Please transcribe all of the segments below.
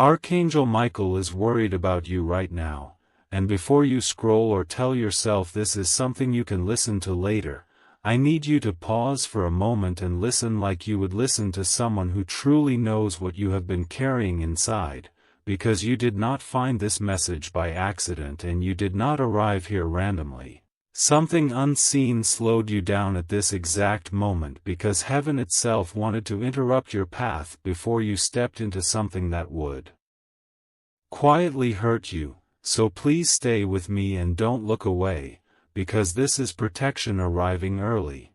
Archangel Michael is worried about you right now, and before you scroll or tell yourself this is something you can listen to later, I need you to pause for a moment and listen like you would listen to someone who truly knows what you have been carrying inside, because you did not find this message by accident and you did not arrive here randomly. Something unseen slowed you down at this exact moment because heaven itself wanted to interrupt your path before you stepped into something that would quietly hurt you, so please stay with me and don't look away, because this is protection arriving early.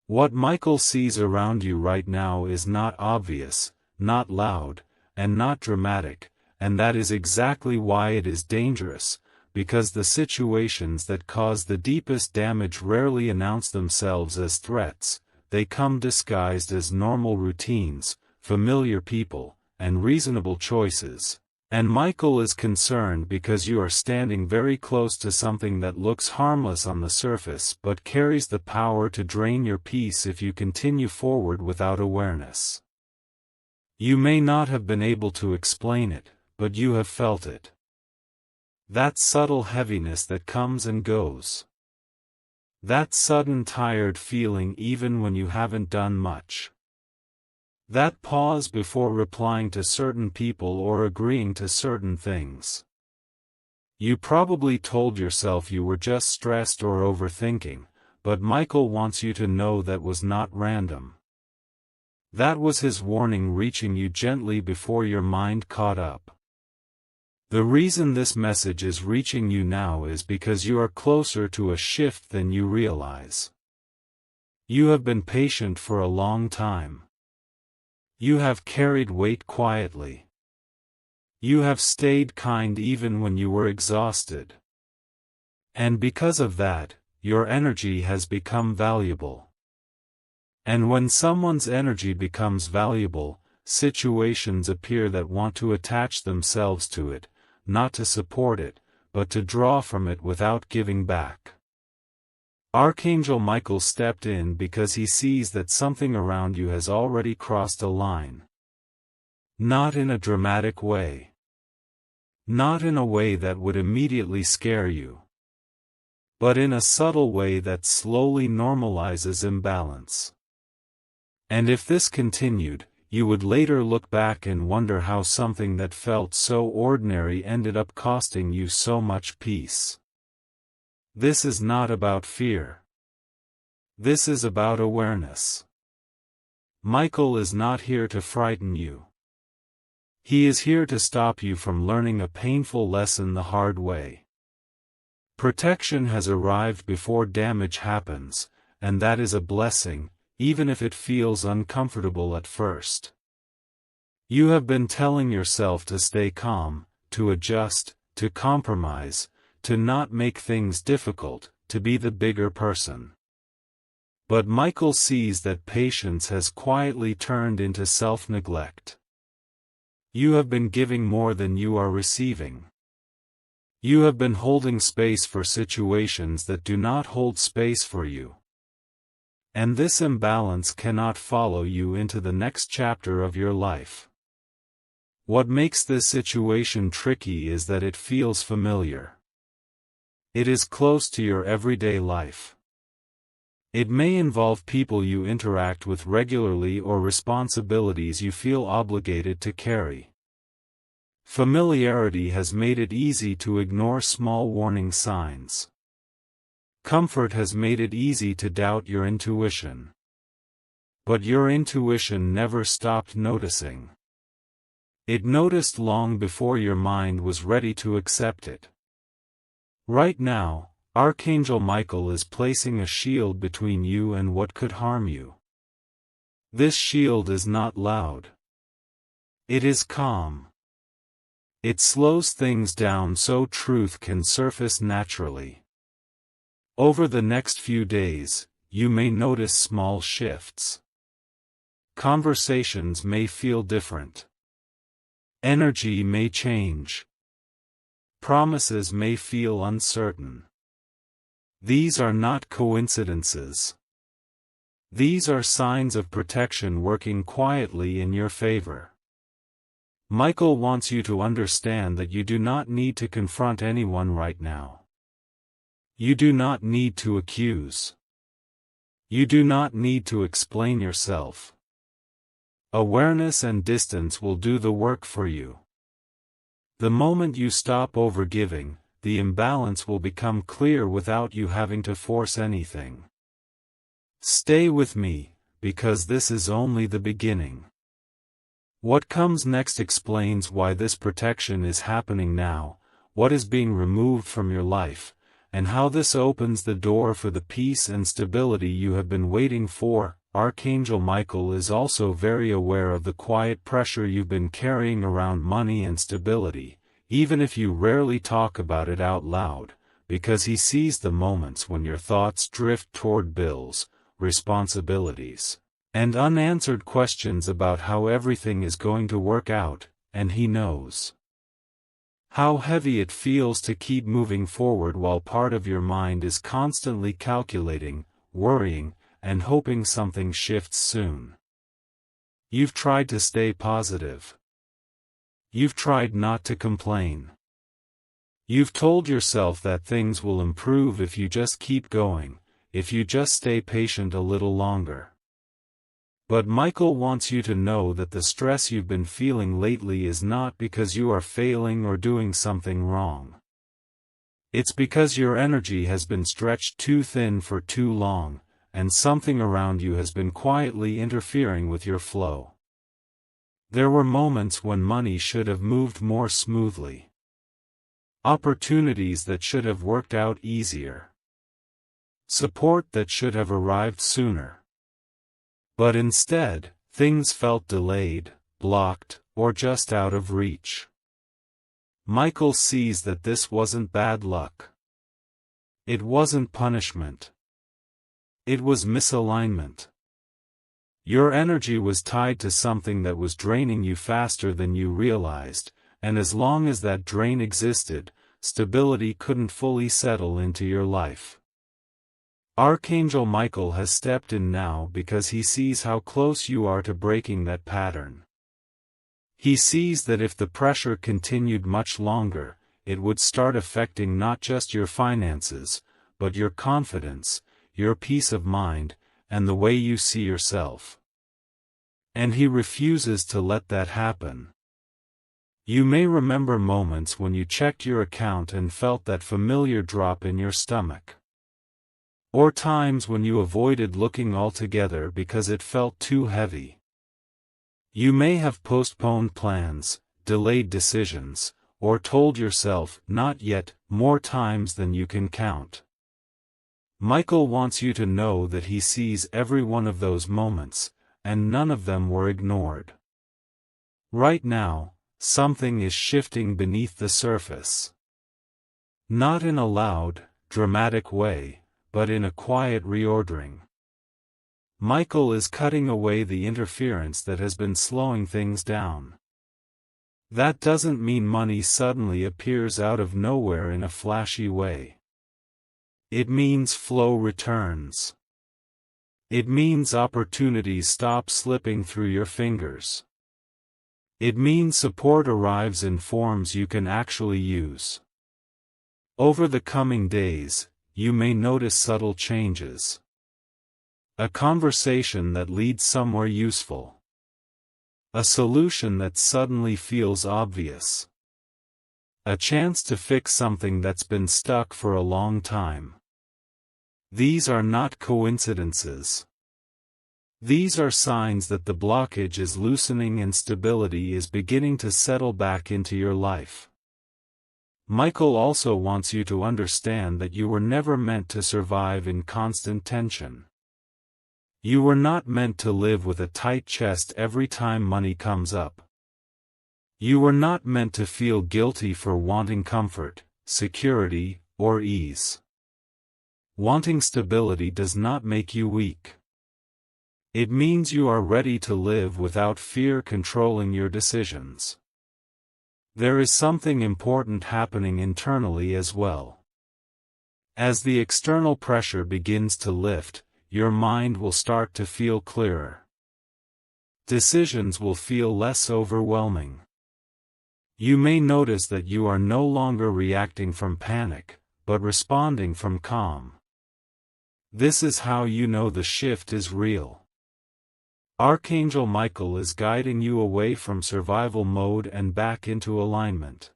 What Michael sees around you right now is not obvious, not loud, and not dramatic, and that is exactly why it is dangerous, because the situations that cause the deepest damage rarely announce themselves as threats, they come disguised as normal routines, familiar people, and reasonable choices. And Michael is concerned because you are standing very close to something that looks harmless on the surface but carries the power to drain your peace if you continue forward without awareness. You may not have been able to explain it, but you have felt it. That subtle heaviness that comes and goes. That sudden tired feeling even when you haven't done much. That pause before replying to certain people or agreeing to certain things. You probably told yourself you were just stressed or overthinking, but Michael wants you to know that was not random. That was his warning reaching you gently before your mind caught up. The reason this message is reaching you now is because you are closer to a shift than you realize. You have been patient for a long time. You have carried weight quietly. You have stayed kind even when you were exhausted. And because of that, your energy has become valuable. And when someone's energy becomes valuable, situations appear that want to attach themselves to it, not to support it, but to draw from it without giving back. Archangel Michael stepped in because he sees that something around you has already crossed a line. Not in a dramatic way. Not in a way that would immediately scare you. But in a subtle way that slowly normalizes imbalance. And if this continued, you would later look back and wonder how something that felt so ordinary ended up costing you so much peace. This is not about fear. This is about awareness. Michael is not here to frighten you. He is here to stop you from learning a painful lesson the hard way. Protection has arrived before damage happens, and that is a blessing, even if it feels uncomfortable at first. You have been telling yourself to stay calm, to adjust, to compromise, to not make things difficult, to be the bigger person. But Michael sees that patience has quietly turned into self-neglect. You have been giving more than you are receiving. You have been holding space for situations that do not hold space for you. And this imbalance cannot follow you into the next chapter of your life. What makes this situation tricky is that it feels familiar. It is close to your everyday life. It may involve people you interact with regularly or responsibilities you feel obligated to carry. Familiarity has made it easy to ignore small warning signs. Comfort has made it easy to doubt your intuition. But your intuition never stopped noticing. It noticed long before your mind was ready to accept it. Right now, Archangel Michael is placing a shield between you and what could harm you. This shield is not loud. It is calm. It slows things down so truth can surface naturally. Over the next few days, you may notice small shifts. Conversations may feel different. Energy may change. Promises may feel uncertain. These are not coincidences. These are signs of protection working quietly in your favor. Michael wants you to understand that you do not need to confront anyone right now. You do not need to accuse. You do not need to explain yourself. Awareness and distance will do the work for you. The moment you stop overgiving, the imbalance will become clear without you having to force anything. Stay with me, because this is only the beginning. What comes next explains why this protection is happening now, what is being removed from your life, and how this opens the door for the peace and stability you have been waiting for. Archangel Michael is also very aware of the quiet pressure you've been carrying around money and stability, even if you rarely talk about it out loud, because he sees the moments when your thoughts drift toward bills, responsibilities, and unanswered questions about how everything is going to work out, and he knows how heavy it feels to keep moving forward while part of your mind is constantly calculating, worrying, and hoping something shifts soon. You've tried to stay positive. You've tried not to complain. You've told yourself that things will improve if you just keep going, if you just stay patient a little longer. But Michael wants you to know that the stress you've been feeling lately is not because you are failing or doing something wrong. It's because your energy has been stretched too thin for too long, and something around you has been quietly interfering with your flow. There were moments when money should have moved more smoothly. Opportunities that should have worked out easier. Support that should have arrived sooner. But instead, things felt delayed, blocked, or just out of reach. Michael sees that this wasn't bad luck. It wasn't punishment. It was misalignment. Your energy was tied to something that was draining you faster than you realized, and as long as that drain existed, stability couldn't fully settle into your life. Archangel Michael has stepped in now because he sees how close you are to breaking that pattern. He sees that if the pressure continued much longer, it would start affecting not just your finances, but your confidence, your peace of mind, and the way you see yourself. And he refuses to let that happen. You may remember moments when you checked your account and felt that familiar drop in your stomach. Or times when you avoided looking altogether because it felt too heavy. You may have postponed plans, delayed decisions, or told yourself, "Not yet," more times than you can count. Michael wants you to know that he sees every one of those moments, and none of them were ignored. Right now, something is shifting beneath the surface. Not in a loud, dramatic way, but in a quiet reordering. Michael is cutting away the interference that has been slowing things down. That doesn't mean money suddenly appears out of nowhere in a flashy way. It means flow returns. It means opportunities stop slipping through your fingers. It means support arrives in forms you can actually use. Over the coming days, you may notice subtle changes. A conversation that leads somewhere useful. A solution that suddenly feels obvious. A chance to fix something that's been stuck for a long time. These are not coincidences. These are signs that the blockage is loosening and stability is beginning to settle back into your life. Michael also wants you to understand that you were never meant to survive in constant tension. You were not meant to live with a tight chest every time money comes up. You were not meant to feel guilty for wanting comfort, security, or ease. Wanting stability does not make you weak. It means you are ready to live without fear controlling your decisions. There is something important happening internally as well. As the external pressure begins to lift, your mind will start to feel clearer. Decisions will feel less overwhelming. You may notice that you are no longer reacting from panic, but responding from calm. This is how you know the shift is real. Archangel Michael is guiding you away from survival mode and back into alignment.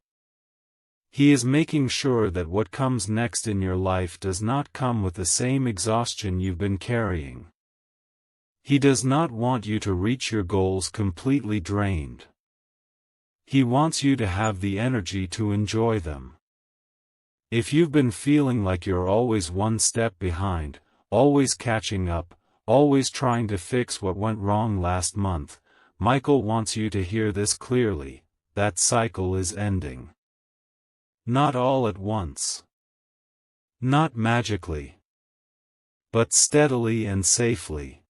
He is making sure that what comes next in your life does not come with the same exhaustion you've been carrying. He does not want you to reach your goals completely drained. He wants you to have the energy to enjoy them. If you've been feeling like you're always one step behind, always catching up, always trying to fix what went wrong last month, Michael wants you to hear this clearly: that cycle is ending. Not all at once. Not magically. But steadily and safely.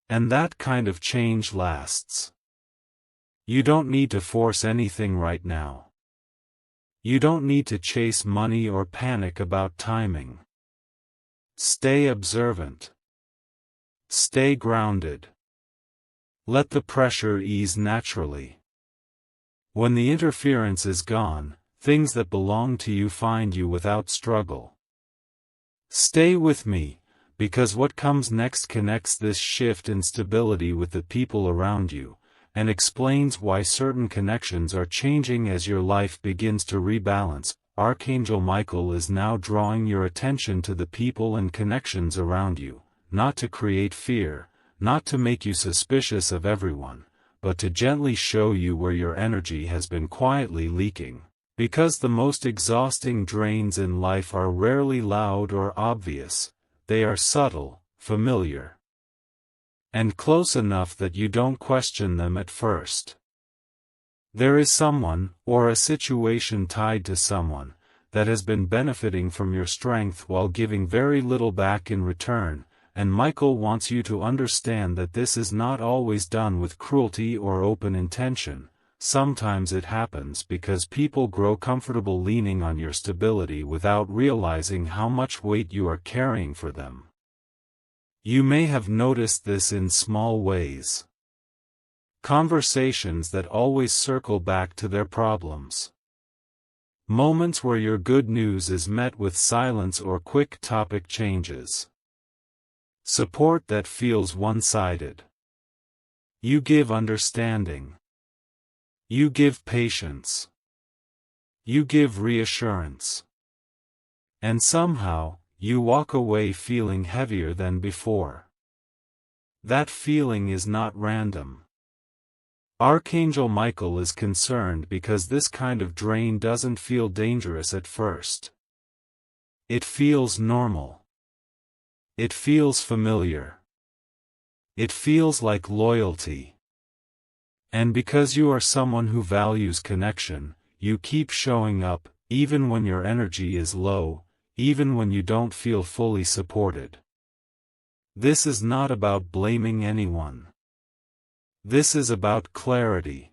And that kind of change lasts. You don't need to force anything right now. You don't need to chase money or panic about timing. Stay observant. Stay grounded. Let the pressure ease naturally. When the interference is gone, things that belong to you find you without struggle. Stay with me, because what comes next connects this shift in stability with the people around you, and explains why certain connections are changing as your life begins to rebalance. Archangel Michael is now drawing your attention to the people and connections around you, not to create fear, not to make you suspicious of everyone, but to gently show you where your energy has been quietly leaking. Because the most exhausting drains in life are rarely loud or obvious, they are subtle, familiar, and close enough that you don't question them at first. There is someone, or a situation tied to someone, that has been benefiting from your strength while giving very little back in return, and Michael wants you to understand that this is not always done with cruelty or open intention. Sometimes it happens because people grow comfortable leaning on your stability without realizing how much weight you are carrying for them. You may have noticed this in small ways. Conversations that always circle back to their problems. Moments where your good news is met with silence or quick topic changes. Support that feels one-sided. You give understanding. You give patience. You give reassurance. And somehow, you walk away feeling heavier than before. That feeling is not random. Archangel Michael is concerned because this kind of drain doesn't feel dangerous at first. It feels normal. It feels familiar. It feels like loyalty. And because you are someone who values connection, you keep showing up, even when your energy is low, even when you don't feel fully supported. This is not about blaming anyone. This is about clarity.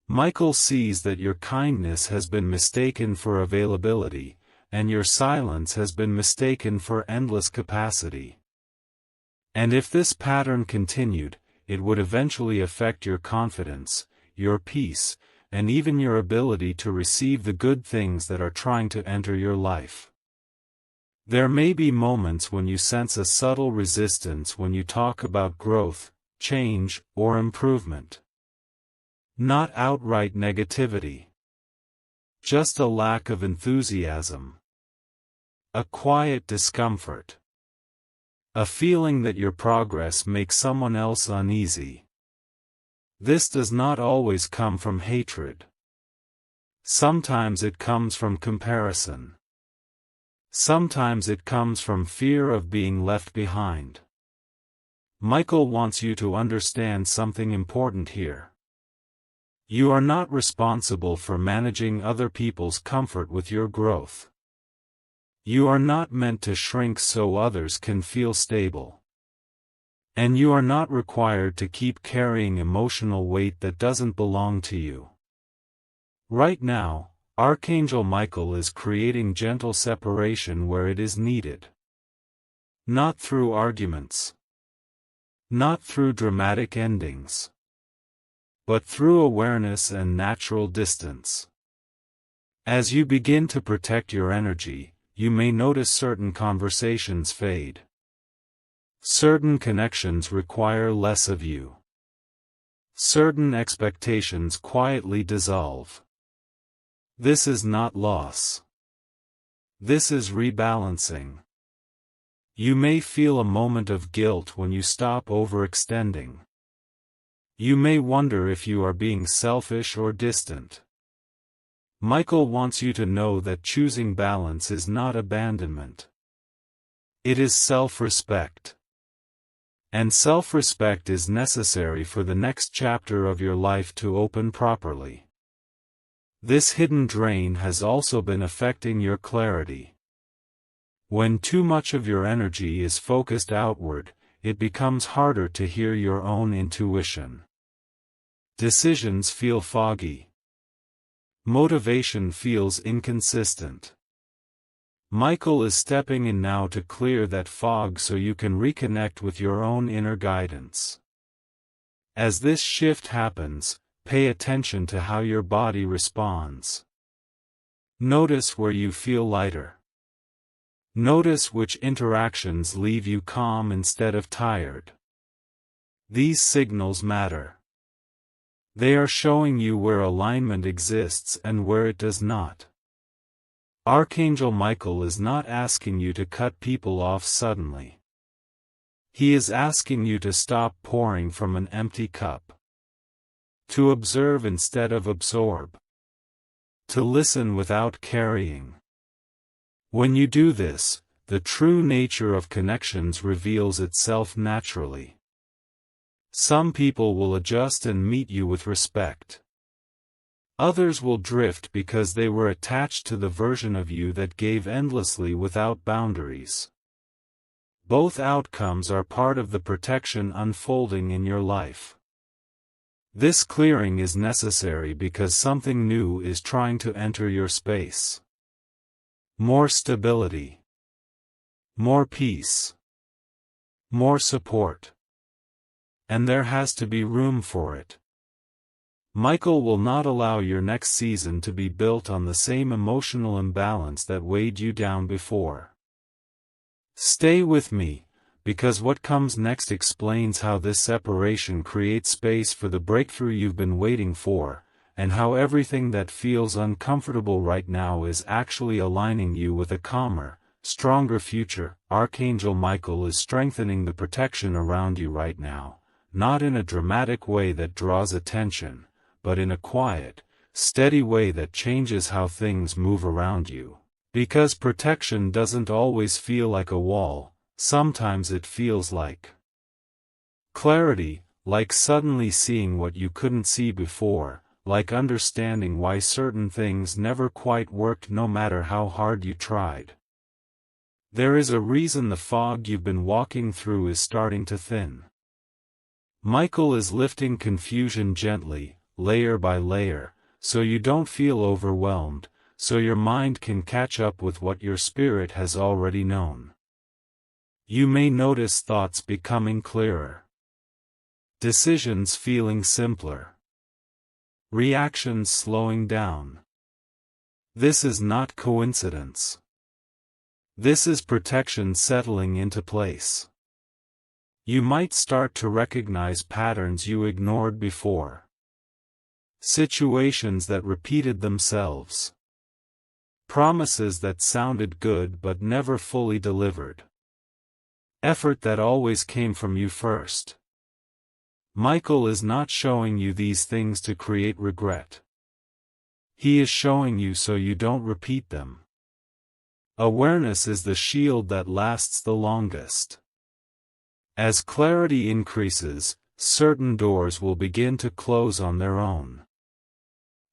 Michael sees that your kindness has been mistaken for availability, and your silence has been mistaken for endless capacity. And if this pattern continued, it would eventually affect your confidence, your peace, and even your ability to receive the good things that are trying to enter your life. There may be moments when you sense a subtle resistance when you talk about growth, change, or improvement. Not outright negativity. Just a lack of enthusiasm. A quiet discomfort. A feeling that your progress makes someone else uneasy. This does not always come from hatred. Sometimes it comes from comparison. Sometimes it comes from fear of being left behind. Michael wants you to understand something important here. You are not responsible for managing other people's comfort with your growth. You are not meant to shrink so others can feel stable. And you are not required to keep carrying emotional weight that doesn't belong to you. Right now, Archangel Michael is creating gentle separation where it is needed. Not through arguments. Not through dramatic endings. but through awareness and natural distance. As you begin to protect your energy, you may notice certain conversations fade. Certain connections require less of you. Certain expectations quietly dissolve. This is not loss. This is rebalancing. You may feel a moment of guilt when you stop overextending. You may wonder if you are being selfish or distant. Michael wants you to know that choosing balance is not abandonment. It is self-respect. And self-respect is necessary for the next chapter of your life to open properly. This hidden drain has also been affecting your clarity. When too much of your energy is focused outward, it becomes harder to hear your own intuition. Decisions feel foggy. Motivation feels inconsistent. Michael is stepping in now to clear that fog so you can reconnect with your own inner guidance. As this shift happens, pay attention to how your body responds. Notice where you feel lighter. Notice which interactions leave you calm instead of tired. These signals matter. They are showing you where alignment exists and where it does not. Archangel Michael is not asking you to cut people off suddenly. He is asking you to stop pouring from an empty cup. To observe instead of absorb. To listen without carrying. When you do this, the true nature of connections reveals itself naturally. Some people will adjust and meet you with respect. Others will drift because they were attached to the version of you that gave endlessly without boundaries. Both outcomes are part of the protection unfolding in your life. This clearing is necessary because something new is trying to enter your space. More stability. More peace. More support. And there has to be room for it. Michael will not allow your next season to be built on the same emotional imbalance that weighed you down before. Stay with me, because what comes next explains how this separation creates space for the breakthrough you've been waiting for, and how everything that feels uncomfortable right now is actually aligning you with a calmer, stronger future. Archangel Michael is strengthening the protection around you right now. Not in a dramatic way that draws attention, but in a quiet, steady way that changes how things move around you. Because protection doesn't always feel like a wall, sometimes it feels like clarity, like suddenly seeing what you couldn't see before, like understanding why certain things never quite worked no matter how hard you tried. There is a reason the fog you've been walking through is starting to thin. Michael is lifting confusion gently, layer by layer, so you don't feel overwhelmed, so your mind can catch up with what your spirit has already known. You may notice thoughts becoming clearer. Decisions feeling simpler. Reactions slowing down. This is not coincidence. This is protection settling into place. You might start to recognize patterns you ignored before. Situations that repeated themselves. Promises that sounded good but never fully delivered. Effort that always came from you first. Michael is not showing you these things to create regret. He is showing you so you don't repeat them. Awareness is the shield that lasts the longest. As clarity increases, certain doors will begin to close on their own.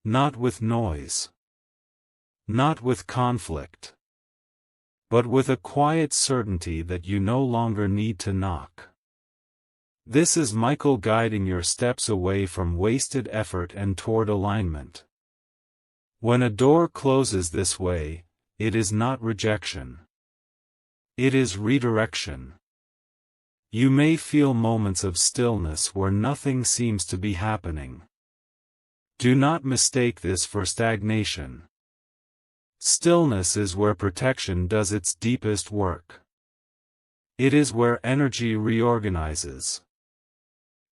Not with noise. Not with conflict. But with a quiet certainty that you no longer need to knock. This is Michael guiding your steps away from wasted effort and toward alignment. When a door closes this way, it is not rejection. It is redirection. You may feel moments of stillness where nothing seems to be happening. Do not mistake this for stagnation. Stillness is where protection does its deepest work. It is where energy reorganizes.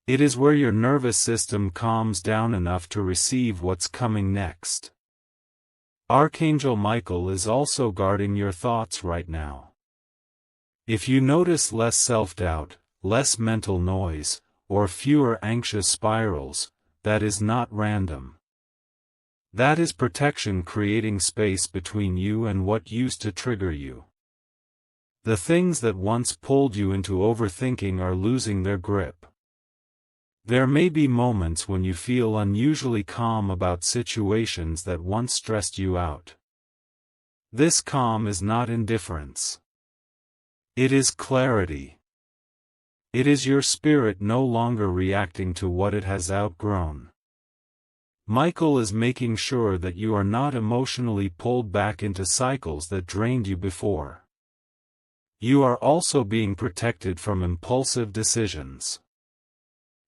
It is where your nervous system calms down enough to receive what's coming next. Archangel Michael is also guarding your thoughts right now. If you notice less self-doubt, less mental noise, or fewer anxious spirals, that is not random. That is protection creating space between you and what used to trigger you. The things that once pulled you into overthinking are losing their grip. There may be moments when you feel unusually calm about situations that once stressed you out. This calm is not indifference. It is clarity. It is your spirit no longer reacting to what it has outgrown. Michael is making sure that you are not emotionally pulled back into cycles that drained you before. You are also being protected from impulsive decisions.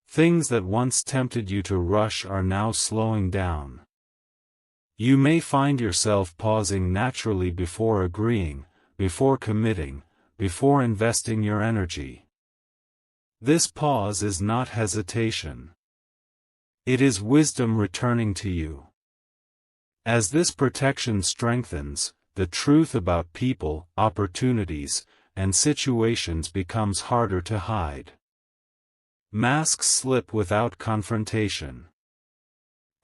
Things that once tempted you to rush are now slowing down. You may find yourself pausing naturally before agreeing, before committing, before investing your energy. This pause is not hesitation. It is wisdom returning to you. As this protection strengthens, the truth about people, opportunities, and situations becomes harder to hide. Masks slip without confrontation.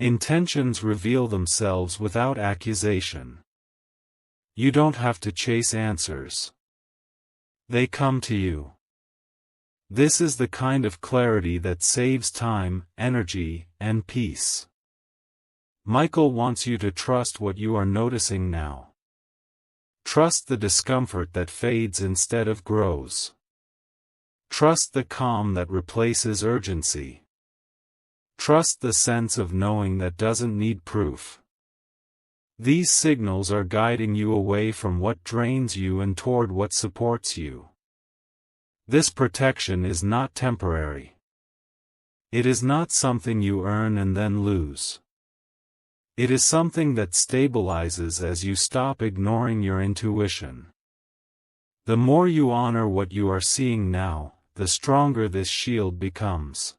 Intentions reveal themselves without accusation. You don't have to chase answers. They come to you. This is the kind of clarity that saves time, energy, and peace. Michael wants you to trust what you are noticing now. Trust the discomfort that fades instead of grows. Trust the calm that replaces urgency. Trust the sense of knowing that doesn't need proof. These signals are guiding you away from what drains you and toward what supports you. This protection is not temporary. It is not something you earn and then lose. It is something that stabilizes as you stop ignoring your intuition. The more you honor what you are seeing now, the stronger this shield becomes.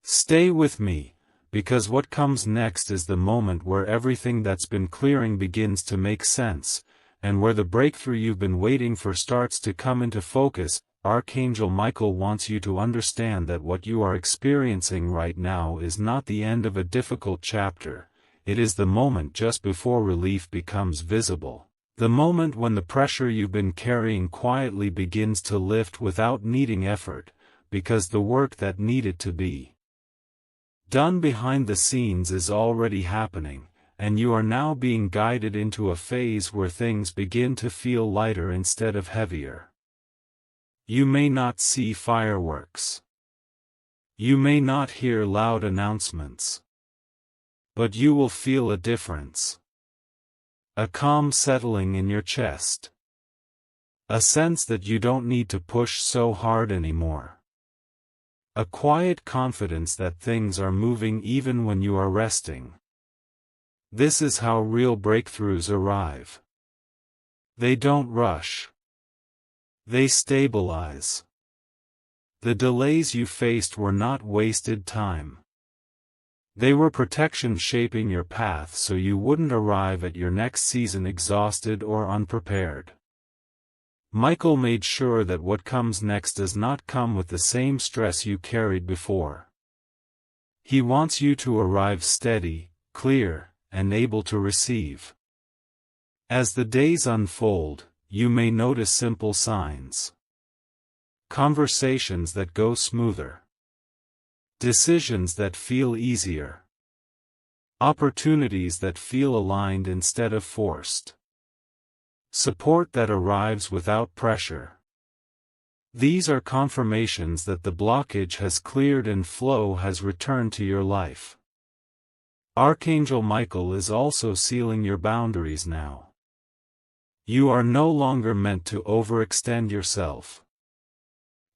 Stay with me, because what comes next is the moment where everything that's been clearing begins to make sense, and where the breakthrough you've been waiting for starts to come into focus. Archangel Michael wants you to understand that what you are experiencing right now is not the end of a difficult chapter, it is the moment just before relief becomes visible. The moment when the pressure you've been carrying quietly begins to lift without needing effort, because the work that needed to be done behind the scenes is already happening, and you are now being guided into a phase where things begin to feel lighter instead of heavier. You may not see fireworks. You may not hear loud announcements. But you will feel a difference. A calm settling in your chest. A sense that you don't need to push so hard anymore. A quiet confidence that things are moving even when you are resting. This is how real breakthroughs arrive. They don't rush. They stabilize. The delays you faced were not wasted time. They were protection shaping your path so you wouldn't arrive at your next season exhausted or unprepared. Michael made sure that what comes next does not come with the same stress you carried before. He wants you to arrive steady, clear, and able to receive. As the days unfold, you may notice simple signs. Conversations that go smoother. Decisions that feel easier. Opportunities that feel aligned instead of forced. Support that arrives without pressure. These are confirmations that the blockage has cleared and flow has returned to your life. Archangel Michael is also sealing your boundaries now. You are no longer meant to overextend yourself.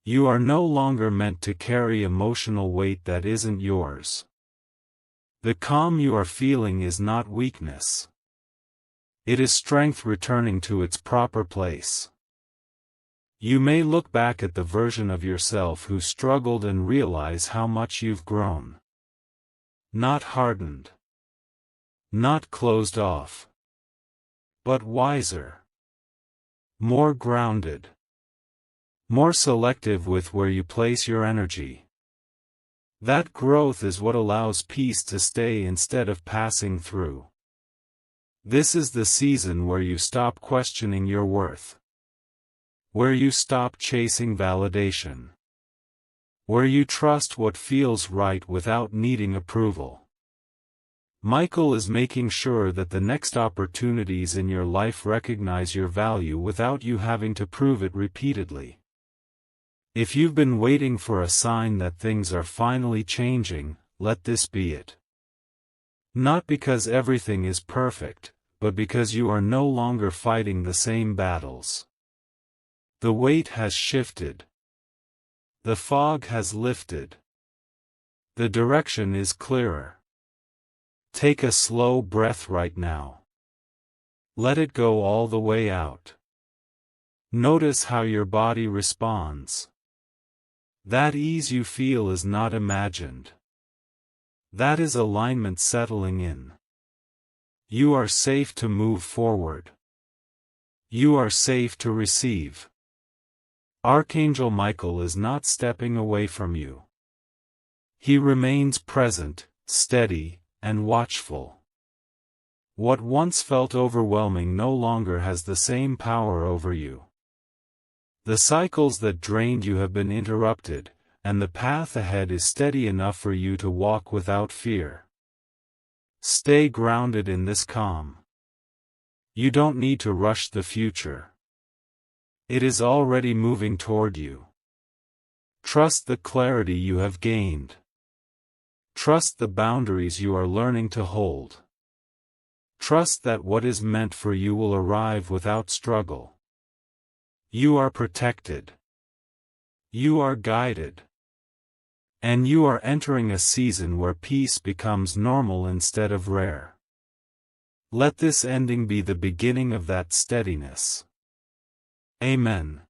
You are no longer meant to carry emotional weight that isn't yours. The calm you are feeling is not weakness. It is strength returning to its proper place. You may look back at the version of yourself who struggled and realize how much you've grown. Not hardened. Not closed off. But wiser. More grounded. More selective with where you place your energy. That growth is what allows peace to stay instead of passing through. This is the season where you stop questioning your worth. Where you stop chasing validation. Where you trust what feels right without needing approval. Michael is making sure that the next opportunities in your life recognize your value without you having to prove it repeatedly. If you've been waiting for a sign that things are finally changing, let this be it. Not because everything is perfect, but because you are no longer fighting the same battles. The weight has shifted. The fog has lifted. The direction is clearer. Take a slow breath right now. Let it go all the way out. Notice how your body responds. That ease you feel is not imagined. That is alignment settling in. You are safe to move forward. You are safe to receive. Archangel Michael is not stepping away from you. He remains present, steady, and watchful. What once felt overwhelming no longer has the same power over you. The cycles that drained you have been interrupted, and the path ahead is steady enough for you to walk without fear. Stay grounded in this calm. You don't need to rush the future. It is already moving toward you. Trust the clarity you have gained. Trust the boundaries you are learning to hold. Trust that what is meant for you will arrive without struggle. You are protected. You are guided. And you are entering a season where peace becomes normal instead of rare. Let this ending be the beginning of that steadiness. Amen.